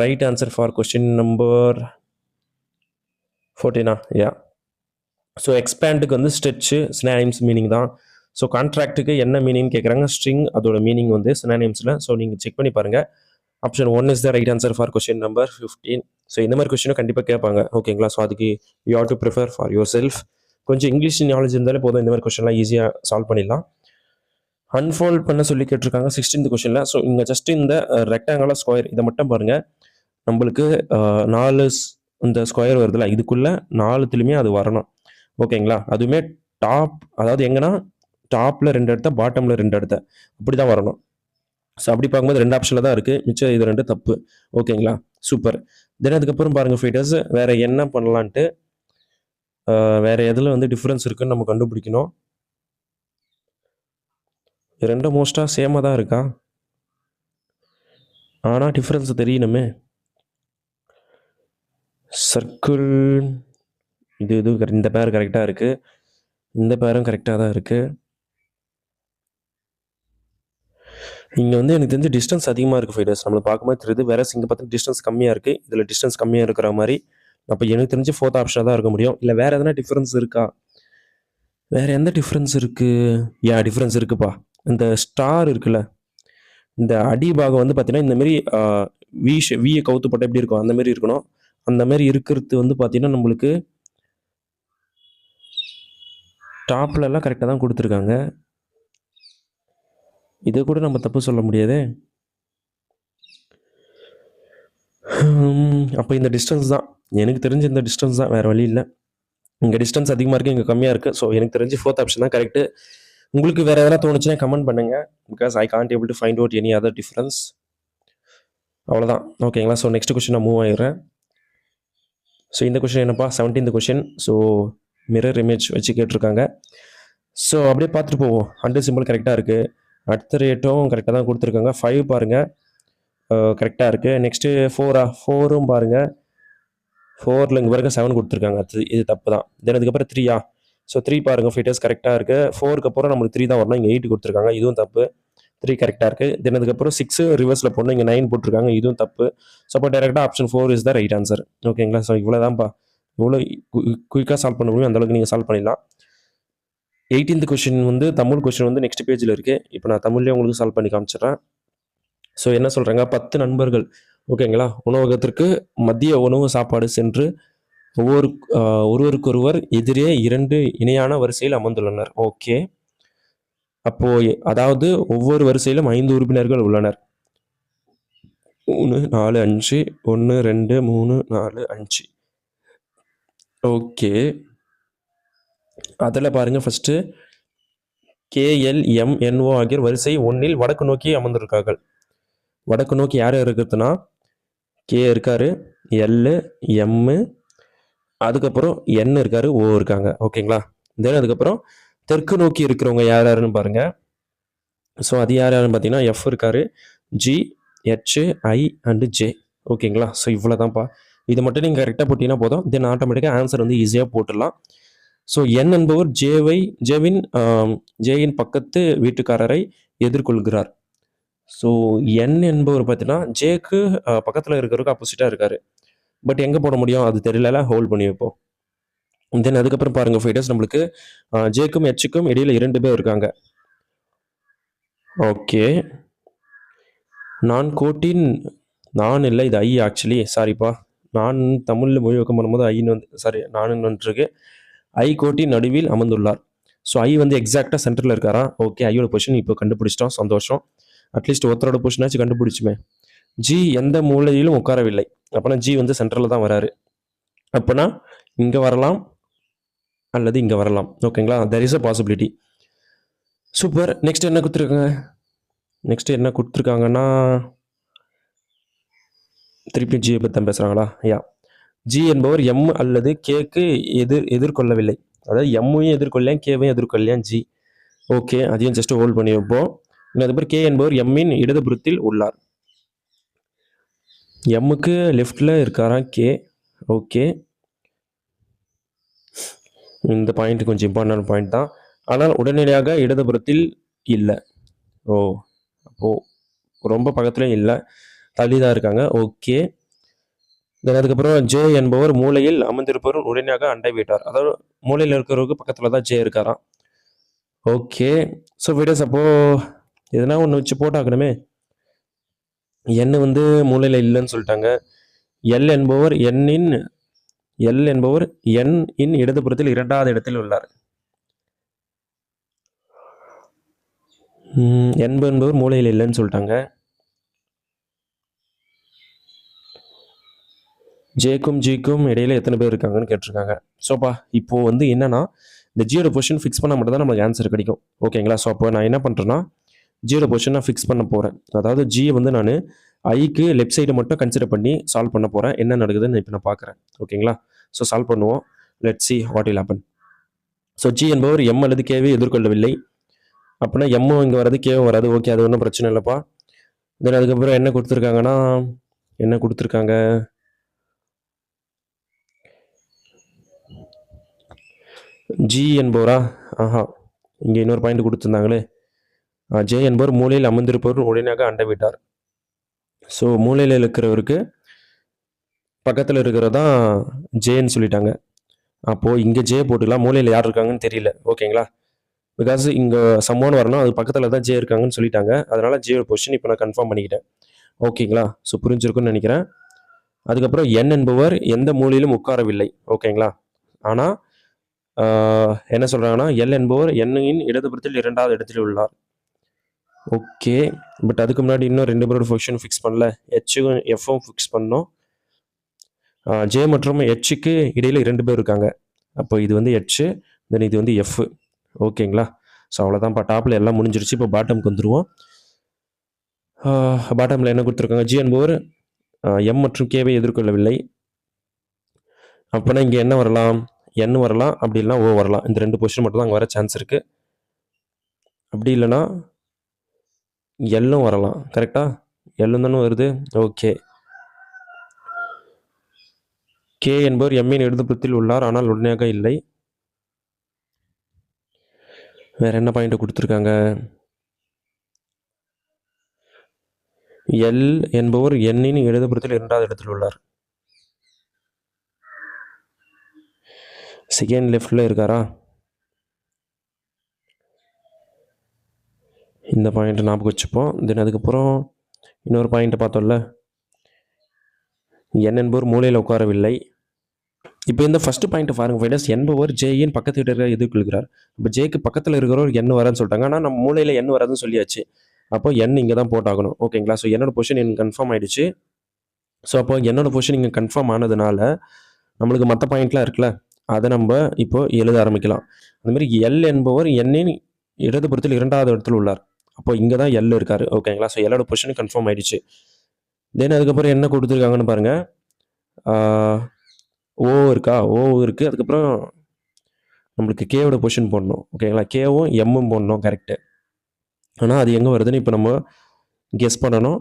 Speaker 1: right answer for question number 14. Yeah. So எக்ஸ்பேண்டுக்கு வந்து ஸ்ட்ரெச்சு சினானிம்ஸ் மீனிங் தான். ஸோ கான்ட்ராக்ட்டுக்கு என்ன மீனிங் கேட்குறாங்க, ஸ்ட்ரிங், அதோட மீனிங் வந்து சினானிம்ஸில். ஸோ நீங்கள் செக் பண்ணி பாருங்கள். Option 1 is the right answer for question number 15. So இந்த மாதிரி கொஸ்டினும் கண்டிப்பாக கேட்பாங்க. ஓகேங்களா? ஸோ அதுக்கு you have to prefer for your self. கொஞ்சம் இங்கிலீஷ் நாலேஜ் இருந்தாலே போதும், இந்த மாதிரி கொஸ்டின்லாம் ஈஸியாக சால்வ் பண்ணிடலாம். அன்ஃபோல்ட் பண்ண சொல்லி கேட்டிருக்காங்க 16th கொஸ்டினில். ஸோ இங்கே ஜஸ்ட் இந்த ரெக்டாங்குலர் ஸ்கொயர் இதை மட்டும் பாருங்கள். நம்மளுக்கு 4 இந்த ஸ்கொயர் வருதுல்ல, இதுக்குள்ளே 4த்துலையுமே அது வரணும். ஓகேங்களா? அதுவுமே டாப், அதாவது எங்கன்னா டாப்பில் 2 இடத்த, பாட்டமில் 2 இடத்த, அப்படி தான் வரணும். ஸோ அப்படி பார்க்கும்போது 2 ஆப்ஷனில் தான் இருக்குது, மிச்சம் இது 2 தப்பு. ஓகேங்களா? சூப்பர். தென் அதுக்கப்புறம் பாருங்கள் ஃபைட்டர்ஸ், வேறு என்ன பண்ணலான்ட்டு, வேறு எதில் வந்து டிஃப்ரென்ஸ் இருக்குன்னு நம்ம கண்டுபிடிக்கணும். 2 மோஸ்ட்டாக சேமாக தான் இருக்கா, ஆனால் டிஃப்ரென்ஸ் தெரியணுமே. சர்க்கிள் இது இந்த பேர் கரெக்டாக இருக்குது, இந்த பேரும் கரெக்டாக தான் இருக்குது. இங்கே வந்து எனக்கு தெரிஞ்ச டிஸ்டன்ஸ் அதிகமாக இருக்குது ஃபைட்டர்ஸ், நம்மளை பார்க்கும்போது தெரியுது. வேற இங்கே பார்த்தா டிஸ்டன்ஸ் கம்மியாக இருக்குது, இதில் டிஸ்டன்ஸ் கம்மியாக இருக்கிற மாதிரி. அப்போ எனக்கு தெரிஞ்சு 4th ஆப்ஷனாக தான் இருக்க முடியும். இல்லை வேறு எதனா டிஃப்ரென்ஸ் இருக்கா? வேறு எந்த டிஃப்ரென்ஸ் இருக்குது? யா, டிஃப்ரென்ஸ் இருக்குப்பா. இந்த ஸ்டார் இருக்குல்ல, இந்த அடிபாகம் வந்து பார்த்தீங்கன்னா இந்தமாரி வியை கவுத்து போட்டால் எப்படி இருக்கும், அந்தமாரி இருக்கணும். அந்தமாரி இருக்கிறது வந்து பார்த்தீங்கன்னா நம்மளுக்கு டாப்லலாம் கரெக்டாக தான் கொடுத்துருக்காங்க. இதை கூட நம்ம தப்பு சொல்ல முடியாதே. அப்போ இந்த டிஸ்டன்ஸ் தான் எனக்கு தெரிஞ்ச, இந்த டிஸ்டன்ஸ் தான், வேறு வழி இல்லை. இங்கே டிஸ்டன்ஸ் அதிகமாக இருக்குது, இங்கே கம்மியாக இருக்குது. ஸோ எனக்கு தெரிஞ்சு 4th ஆப்ஷன் தான் கரெக்டு. உங்களுக்கு வேறு எதனா தோணுச்சுன்னா கமெண்ட் பண்ணுங்கள், because I can't able to find out any other difference. அவ்வளோதான். ஓகேங்களா? ஸோ நெக்ஸ்ட் கொஸ்டின் நான் மூவ் ஆகிடுறேன். ஸோ இந்த கொஸ்டின் என்னப்பா, 17th question. So mirror image வச்சு கேட்டிருக்காங்க. ஸோ அப்படியே பார்த்துட்டு போவோம். அண்டர் சிம்பிள் கரெக்டாக இருக்குது, அடுத்த ரேட்டும் கரெக்டாக தான் கொடுத்துருக்காங்க. 5 பாருங்கள், கரெக்டாக இருக்குது. நெக்ஸ்ட்டு 4ம் பாருங்கள், 4ல் இங்கே பாருங்கள் 7 கொடுத்துருக்காங்க, இது தப்பு தான். தென் அதுக்கப்புறம் 3 ஸோ 3 பாருங்கள் ஃபைட்டர்ஸ் கரெக்டாக இருக்குது. 4க்கு அப்புறம் நம்மளுக்கு 3 தான் வரணும், இங்கே 8 கொடுத்துருக்காங்க, இதுவும் தப்பு. 3 கரெக்டாக இருக்குது. தென் அதுக்கப்புறம் 6 ரிவர்ஸில் போடணும், இங்கே 9 போட்டிருக்காங்க, இதுவும் தப்பு. ஸோ அப்போ டேரெக்டாக option 4 is the right answer. ஓகேங்களா? ஸோ இவ்வளோ தான்ப்பா, இவ்வளோ குயிக்காக சால்வ் பண்ண முடியும், அந்தளவுக்கு நீங்கள் சால்வ் பண்ணிடலாம். 18th கொஸ்டின் வந்து தமிழ் கொஸ்டின் வந்து நெக்ஸ்ட் பேஜில் இருக்குது. இப்போ நான் தமிழ்லேயே உங்களுக்கு சால்வ் பண்ணி காமிச்சிடுறேன். ஸோ என்ன சொல்கிறாங்க, 10 நண்பர்கள் ஓகேங்களா உணவகத்திற்கு மதிய உணவு சாப்பாடு சென்று ஒருவருக்கொருவர் எதிரே 2 இணையான வரிசையில் அமர்ந்துள்ளனர். ஓகே, அப்போது அதாவது ஒவ்வொரு வரிசையிலும் 5 உறுப்பினர்கள் உள்ளனர். 3 4 5 1 2 3 4 5. ஓகே. அதில் பாருங்கள் ஃபஸ்ட்டு KLMNO ஆகியோர் வரிசை 1இல் வடக்கு நோக்கி அமர்ந்திருக்கார்கள். வடக்கு நோக்கி யார் இருக்குதுன்னா கே இருக்காரு, எல், எம், அதுக்கப்புறம் என் இருக்காரு, ஓ இருக்காங்க. ஓகேங்களா? தென் அதுக்கப்புறம் தெற்கு நோக்கி இருக்கிறவங்க யார் யாருன்னு பாருங்க. ஸோ அது யார் யாருன்னு பார்த்தீங்கன்னா எஃப் இருக்காரு, G, H, I and J. ஓகேங்களா? ஸோ இவ்வளோ தான்ப்பா. இது மட்டும் நீங்கள் கரெக்டாக போட்டிங்கன்னா போதும். தென் ஆட்டோமேட்டிக்காக ஆன்சர் வந்து ஈஸியாக போட்டுடலாம். ஸோ என் என்பவர் ஜேயின் பக்கத்து வீட்டுக்காரரை எதிர்கொள்கிறார். ஸோ என் என்பவர் பார்த்தீங்கன்னா ஜேக்கு பக்கத்தில் இருக்கிறவருக்கு ஆப்போசிட்டாக இருக்காரு. பட் எங்கே போட முடியும் அது தெரியல, ஹோல்ட் பண்ணி வைப்போம். தென் அதுக்கப்புறம் பாருங்கள் ஃபைட்டர்ஸ், நம்மளுக்கு ஜேக்கும் ஹெச்சுக்கும் இடையில 2 பேர் இருக்காங்க. ஓகே. நான் இல்லை, இது ஐ ஆக்சுவலி, சாரிப்பா. நான் தமிழில் மொழிபெயர்க்கம் பண்ணும்போது ஐன்னு நானுன்னு வந்துருக்கு. ஐ கோட்டின் நடுவில் அமர்ந்துள்ளார். ஸோ ஐ வந்து எக்ஸாக்டாக சென்டரில் இருக்காரா? ஓகே, ஐயோட பொசிஷன் இப்போ கண்டுபிடிச்சிட்டோம், சந்தோஷம். அட்லீஸ்ட் ஒருத்தரோட பொசிஷனாச்சும் கண்டுபிடிச்சுமே. ஜி எந்த மூலையிலும் உட்காரவில்லை. அப்போனா ஜி வந்து சென்டரில் தான் வராரு. அப்போனா இங்கே வரலாம் அல்லது இங்கே வரலாம். ஓகேங்களா? There is a possibility. Super. Next என்ன கொடுத்துருக்காங்கன்னா திருப்பி ஜியை பற்றி தான் பேசுகிறாங்களா? யா. ஜி என்பவர் எம் அல்லது கேக்கு எதிர்கொள்ளவில்லை. அதாவது எம்மையும் எதிர்கொள்ளையும் கேவையும் எதிர்கொள்ளையும் ஜி. ஓகே, அதையும் ஜஸ்ட் ஹோல்ட் பண்ணி வைப்போம். அதுக்கப்புறம் கே என்பவர் எம்மின் இடதுபுறத்தில் உள்ளார். எம்முக்கு லெஃப்டில் இருக்காராம் கே. ஓகே, இந்த பாயிண்ட் கொஞ்சம் இம்பார்ட்டன்ட் பாயிண்ட் தான். ஆனால் உடனடியாக இடதுபுறத்தில் இல்லை. ஓ, அப்போது ரொம்ப பக்கத்துலையும் இல்லை, தள்ளி தான் இருக்காங்க. ஓகே. தென் அதுக்கப்புறம் ஜே என்பவர் மூலையில் அமர்ந்திருப்பவர் உடனடியாக அண்டை விட்டார். அதாவது மூலையில் இருக்கிறவருக்கு பக்கத்தில் தான் ஜே இருக்காராம். ஓகே. ஸோ வீடியோஸ் அப்போது எதனா ஒன்று வச்சு போட்டாக்கணுமே. என் வந்து மூலையில் இல்லைன்னு சொல்லிட்டாங்க. எல் என்பவர் என் இன் இடதுபுறத்தில் 2வது இடத்தில் உள்ளார். என்பவர் மூலையில் இல்லைன்னு சொல்லிட்டாங்க. ஜேக்கும் ஜிக்கும் இடையில எத்தனை பேர் இருக்காங்கன்னு கேட்டிருக்காங்க. ஸோப்பா இப்போது வந்து என்னன்னா இந்த ஜியோட பொசிஷன் ஃபிக்ஸ் பண்ணால் மட்டும் தான் நமக்கு ஆன்சர் கிடைக்கும். ஓகேங்களா? ஸோ அப்போ நான் என்ன பண்ணுறேன்னா ஜியோட பொசிஷன் நான் ஃபிக்ஸ் பண்ண போகிறேன். அதாவது ஜியை வந்து நான் ஐக்கு லெஃப்ட் சைடு மட்டும் கன்சிடர் பண்ணி சால்வ் பண்ண போகிறேன். என்ன நடக்குதுன்னு இப்போ நான் பார்க்குறேன். ஓகேங்களா? ஸோ சால்வ் பண்ணுவோம். Let's see what will happen. So G என்பவர் எம் அல்லது கேவை எதிர்கொள்ளவில்லை. அப்படின்னா எம்மும் இங்கே வராது, கேவும் வராது. ஓகே, அது ஒன்றும் பிரச்சனை இல்லைப்பா. தென் அதுக்கப்புறம் என்ன கொடுத்துருக்காங்க ஜி என்பவரா? ஆஹா, இங்கே இன்னொரு பாயிண்ட் கொடுத்துருந்தாங்களே. ஜே என்பவர் மூலையில் அமர்ந்திருப்பவர் உடனடியாக அண்டை விட்டார். ஸோ மூலையில் இருக்கிறவருக்கு பக்கத்தில் இருக்கிறதான் ஜேன்னு சொல்லிட்டாங்க. அப்போது இங்கே ஜே போட்டுக்கலாம். மூலையில் யார் இருக்காங்கன்னு தெரியல. ஓகேங்களா? பிகாஸ் இங்கே சம்மோன்னு வரணும், அது பக்கத்தில் தான் ஜே இருக்காங்கன்னு சொல்லிட்டாங்க. அதனால் ஜேயோட பொசிஷன் இப்போ நான் கன்ஃபார்ம் பண்ணிக்கிட்டேன். ஓகேங்களா? ஸோ புரிஞ்சிருக்குன்னு நினைக்கிறேன். அதுக்கப்புறம் என் என்பவர் எந்த மூலையிலும் உட்காரவில்லை. ஓகேங்களா? ஆனால் என்ன சொல்கிறாங்கன்னா எல் என்பவர் எண்ணின் இடதுபுறத்தில் 2வது இடத்தில் உள்ளார். ஓகே, பட் அதுக்கு முன்னாடி இன்னும் 2 பேரோட பொசிஷன் ஃபிக்ஸ் பண்ணல. ஹெச்சுக்கும் எஃப்பும் ஃபிக்ஸ் பண்ணோம். ஜே மற்றும் ஹெச்சுக்கு இடையில் 2 பேர் இருக்காங்க. அப்போ இது வந்து ஹெச்சு, தென் இது வந்து எஃப். ஓகேங்களா? ஸோ அவ்வளோதான்ப்பா. டாப்பில் எல்லாம் முடிஞ்சிருச்சு. இப்போ பாட்டமுக்கு வந்துடுவோம். பாட்டமில் என்ன கொடுத்துருக்காங்க? ஜி என்பவர் எம் மற்றும் கேவை எதிர்கொள்ளவில்லை. அப்போனா இங்கே என்ன வரலாம்? என் வரலாம், அப்படி இல்லைனா ஓ வரலாம். இந்த 2 பொசிஷன் மட்டும் தான் அங்கே வர சான்ஸ் இருக்குது. அப்படி இல்லைனா எல்லும் வரலாம். கரெக்டாக? எல்லும் தானே வருது. ஓகே. கே என்பவர் எம்மின் இடதுபுறத்தில் உள்ளார், ஆனால் உடனடியாக இல்லை. வேற என்ன பாயிண்ட் கொடுத்துருக்காங்க? எல் என்பவர் எண்ணின் இடதுபுறத்தில் 2வது இடத்தில் உள்ளார். செகண்ட் லெஃப்டில் இருக்காரா? இந்த பாயிண்ட் ஞாபகம் வச்சுப்போம். தென் அதுக்கப்புறம் இன்னொரு பாயிண்ட்டை பார்த்தோம்ல, என் என்பவர் மூலையில் உட்காரவில்லை. இப்போ இந்த ஃபஸ்ட்டு பாயிண்ட்டை பாருங்க ஃபைடஸ். என்பவர் ஜேயின் பக்கத்து வீட்டரை எதிர்கொள்கிறார். இப்போ ஜேக்கு பக்கத்தில் இருக்கிறவர் என் வரான்னு சொல்லிட்டாங்க. ஆனால் நம்ம மூலையில் என் வராதுன்னு சொல்லியாச்சு. அப்போ என் இங்கே தான் போட்டாகணும். ஓகேங்களா? ஸோ என்னோட பொசிஷன் எனக்கு கன்ஃபார்ம் ஆகிடுச்சு. ஸோ அப்போ என்னோட பொசிஷன் இங்கே கன்ஃபார்ம் ஆனதுனால நம்மளுக்கு மற்ற பாயிண்ட்லாம் இருக்குல்ல, அதை நம்ம இப்போ எழுத ஆரம்பிக்கலாம். அந்தமாதிரி எல் என்பவர் எண்ணின் இடதுபுறத்தில் 2வது இடத்துல உள்ளார். அப்போ இங்கே தான் எல் இருக்கார். ஓகேங்களா? ஸோ எல்லோட பொசிஷன் கன்ஃபார்ம் ஆகிடுச்சு. தென் அதுக்கப்புறம் என்ன கொடுத்துருக்காங்கன்னு பாருங்கள். ஓ இருக்கா? ஓ இருக்குது. அதுக்கப்புறம் நம்மளுக்கு கேவோட பொசிஷன் போடணும். ஓகேங்களா? கேவும் எம்மும் போடணும். கரெக்டு. ஆனால் அது எங்கே வருதுன்னு இப்போ நம்ம கெஸ் பண்ணணும்.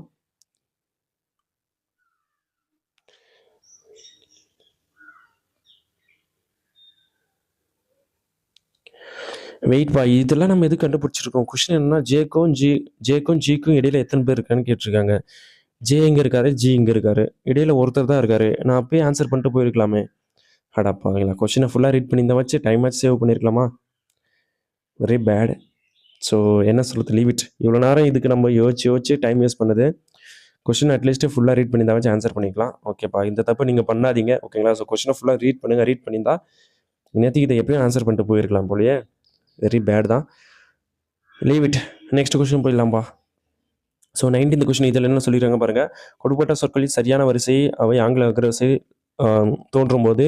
Speaker 1: வெயிட்பா, இதெல்லாம் நம்ம எது கண்டுபிடிச்சிருக்கோம்? கொஸ்டின் என்னன்னா ஜேக்கும் ஜிக்கும் இடையில எத்தனை பேர் இருக்கான்னு கேட்டிருக்காங்க. ஜே இங்கே இருக்காரு, ஜி இங்கே இருக்காரு, இடையில ஒருத்தர் தான் இருக்காரு. நான் அப்பயே ஆன்சர் பண்ணிட்டு போயிருக்கலாமே. அடாப்பாங்களா, கொஸ்டினை ஃபுல்லாக ரீட் பண்ணி இந்த வச்சு டைம் ஆச்சு சேவ் பண்ணியிருக்கலாமா? Very bad. ஸோ என்ன சொல்கிறது, லீவ் இட். இவ்வளோ நேரம் இதுக்கு நம்ம யோசிச்சு டைம் வேஸ்ட் பண்ணுது. கொஸ்டின் அட்லீஸ்ட்டு ஃபுல்லாக ரீட் பண்ணி தான் வச்சு ஆன்சர் பண்ணிக்கலாம். ஓகேப்பா, இந்த தப்பு நீங்கள் பண்ணாதீங்க. ஓகேங்களா? ஸோ கொஸ்டினை ஃபுல்லாக ரீட் பண்ணுங்கள். ரீட் பண்ணியிருந்தா இன்னத்துக்கு இதை எப்படியும் ஆன்சர் பண்ணிட்டு போயிருக்கலாம் போலியே. வெரி பேட் தான். Leave it. நெக்ஸ்ட் கொஸ்டின் போயிடலாம்ப்பா. ஸோ 19th கொஸ்டின் இதில் என்ன சொல்லிடுறாங்க பாருங்கள். கொடுக்கப்பட்ட சொற்களில் சரியான வரிசை அவை ஆங்கில அகரவரிசை தோன்றும் போது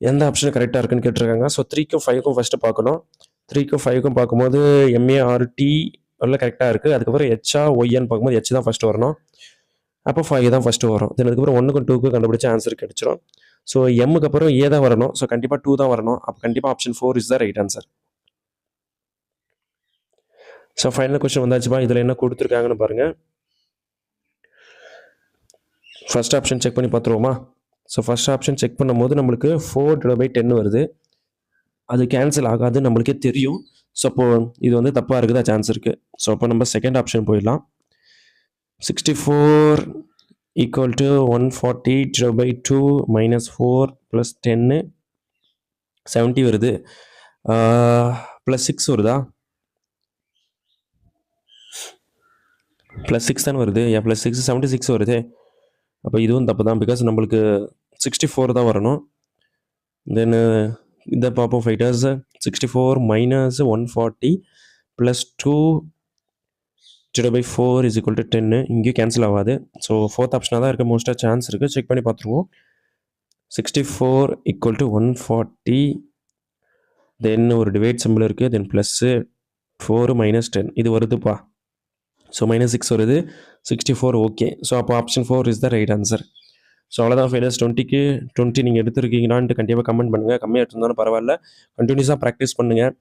Speaker 1: எந்த ஆப்ஷன் கரெக்டாக இருக்குன்னு கேட்டிருக்காங்க. ஸோ 3க்கும் 5க்கும் ஃபஸ்ட்டு பார்க்கணும். 3க்கும் 5க்கும் பார்க்கும்போது MART எல்லாம் கரெக்டாக இருக்குது. அதுக்கப்புறம் HA ON பார்க்கும்போது H தான் ஃபஸ்ட்டு வரணும். அப்போ 5 தான் ஃபஸ்ட்டு வரும். தென் அதுக்கப்புறம் 1க்கும் 2க்கும் கண்டுபிடிச்ச ஆன்சர் கிடச்சிரும். ஸோ எம்முக்கு அப்புறம் ஏ தான் வரணும். ஸோ கண்டிப்பாக 2 தான் வரணும். அப்போ கண்டிப்பாக option 4 is the right answer. So final question வந்தாச்சுப்பா. இதில் என்ன கொடுத்துருக்காங்கன்னு பாருங்கள். ஃபஸ்ட் ஆப்ஷன் செக் பண்ணி பார்த்துருவோமா? ஸோ ஃபஸ்ட் ஆப்ஷன் செக் பண்ணும்போது நம்மளுக்கு 4/10 வருது. அது கேன்சல் ஆகாது நம்மளுக்கே தெரியும். ஸோ அப்போது இது வந்து தப்பாக இருக்குதா சான்ஸ் இருக்குது. ஸோ அப்போ நம்ம செகண்ட் ஆப்ஷன் போயிடலாம். 64 ஈக்குவல் டு 140/2 -4 + 10 70 வருது. +6 வருதா? +6 தானே வருது. +6 76 வருது. அப்போ இதுவும் தப்பு தான். பிகாஸ் நம்மளுக்கு 64 தான் வரணும். தென் இதை பார்ப்போம். ஃபைட்டர்ஸ் 64 - 140 + 2/4 = 10. இங்கேயும் கேன்சல் ஆகாது. ஸோ ஃபோர்த் ஆப்ஷனாக தான் இருக்க மோஸ்ட்டாக சான்ஸ் இருக்குது. செக் பண்ணி பார்த்துருவோம். 64 = 140, தென் ஒரு டிவைட் சிம்பிள் இருக்குது, தென் +4 - 10 இது வருதுப்பா. ஸோ -6 வருது. 64 ஓகே. ஸோ அப்போ option 4 is the right answer. So அவ்வளோதான் ஃபைனல்ஸ். 20க்கு 20 நீங்கள் எடுத்துருக்கீங்களான்ட்டு கண்டிப்பாக கமெண்ட் பண்ணுங்கள். கம்மியாக எடுத்திருந்தாலும் பரவாயில்ல, கண்டினியூஸாக ப்ராக்டிஸ் பண்ணுங்கள்.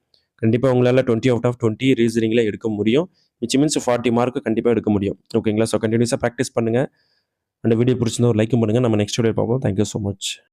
Speaker 1: கண்டிப்பாக உங்களால் 20/20 ரீசனிங்கில் எடுக்க முடியும். விச் மீன்ஸ் 40 மார்க்கு கண்டிப்பாக எடுக்க முடியும். ஓகேங்களா? ஸோ கண்டினியூஸாக ப்ராக்டிஸ் பண்ணுங்கள். அந்த வீடியோ பிடிச்சிருந்தா ஒரு லைக்கும் பண்ணுங்கள். நம்ம நெக்ஸ்ட் வீடியோ பார்ப்போம். Thank you so much.